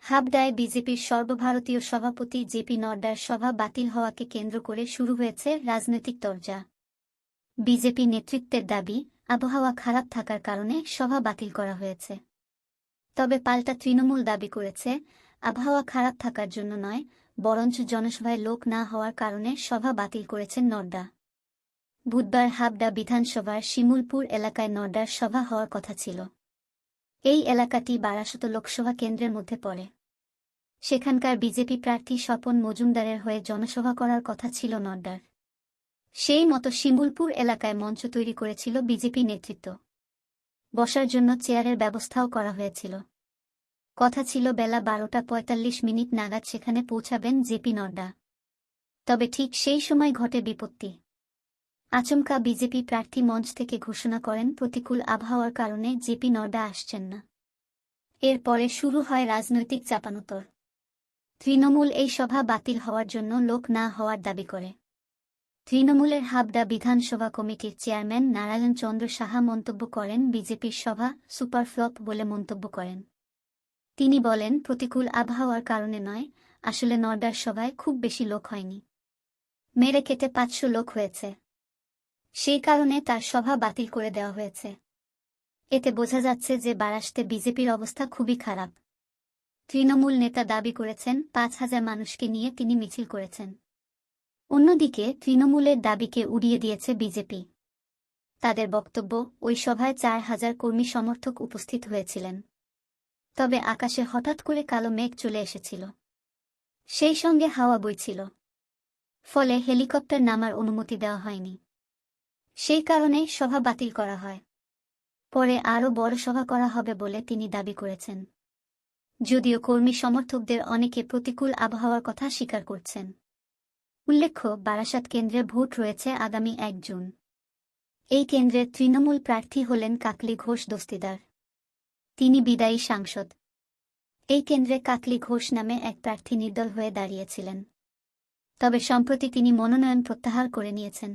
হাবড়ায় বিজেপির সর্বভারতীয় সভাপতি জেপি নড্ডার সভা বাতিল হওয়াকে কেন্দ্র করে শুরু হয়েছে রাজনৈতিক তরজা। বিজেপি নেতৃত্বের দাবি, আবহাওয়া খারাপ থাকার কারণে সভা বাতিল করা হয়েছে। তবে পাল্টা তৃণমূল দাবি করেছে, আবহাওয়া খারাপ থাকার জন্য নয়, বরঞ্চ জনসভায় লোক না হওয়ার কারণে সভা বাতিল করেছেন নড্ডা। বুধবার হাবড়া বিধানসভার শিমুলপুর এলাকায় নড্ডার সভা হওয়ার কথা ছিল। এই এলাকাটি বারাসত লোকসভা কেন্দ্রের মধ্যে পড়ে। সেখানকার বিজেপি প্রার্থী স্বপন মজুমদারের হয়ে জনসভা করার কথা ছিল নড্ডার। সেই মতো শিমুলপুর এলাকায় মঞ্চ তৈরি করেছিল বিজেপি নেতৃত্ব। বসার জন্য চেয়ারের ব্যবস্থাও করা হয়েছিল। কথা ছিল বেলা 12:45 নাগাদ সেখানে পৌঁছাবেন জেপি নড্ডা। তবে ঠিক সেই সময় ঘটে বিপত্তি। আচমকা বিজেপি প্রার্থী মঞ্চ থেকে ঘোষণা করেন প্রতিকূল আবহাওয়ার কারণে জেপি নড্ডা আসছেন না। এরপরে শুরু হয় রাজনৈতিক চাপানোতর। তৃণমূল এই সভা বাতিল হওয়ার জন্য লোক না হওয়ার দাবি করে। তৃণমূলের হাবড়া বিধানসভা কমিটির চেয়ারম্যান নারায়ণ চন্দ্র সাহা মন্তব্য করেন, বিজেপির সভা সুপারফ্লপ বলে মন্তব্য করেন। তিনি বলেন, প্রতিকূল আবহাওয়ার কারণে নয়, আসলে নড্ডার সভায় খুব বেশি লোক হয়নি। মেরে কেটে 500 লোক হয়েছে। সেই কারণে তার সভা বাতিল করে দেওয়া হয়েছে। এতে বোঝা যাচ্ছে যে বারাসতে বিজেপির অবস্থা খুবই খারাপ। তৃণমূল নেতা দাবি করেছেন, 5,000 মানুষকে নিয়ে তিনি মিছিল করেছেন। অন্যদিকে তৃণমূলের দাবিকে উড়িয়ে দিয়েছে বিজেপি। তাদের বক্তব্য, ওই সভায় 4,000 কর্মী সমর্থক উপস্থিত হয়েছিলেন। তবে আকাশে হঠাৎ করে কালো মেঘ চলে এসেছিল। সেই সঙ্গে হাওয়া বইছিল। ফলে হেলিকপ্টার নামার অনুমতি দেওয়া হয়নি। সেই কারণে সভা বাতিল করা হয়। পরে আরও বড় সভা করা হবে বলে তিনি দাবি করেছেন। যদিও কর্মী সমর্থকদের অনেকে প্রতিকূল আবহাওয়ার কথা স্বীকার করছেন। উল্লেখ্য, বারাসাত কেন্দ্রে ভোট রয়েছে আগামী 1 জুন। এই কেন্দ্রের তৃণমূল প্রার্থী হলেন কাকলি ঘোষ দস্তিদার। তিনি বিদায়ী সাংসদ। এই কেন্দ্রে কাকলি ঘোষ নামে এক প্রার্থী নির্দল হয়ে দাঁড়িয়েছিলেন। তবে সম্প্রতি তিনি মনোনয়ন প্রত্যাহার করে নিয়েছেন।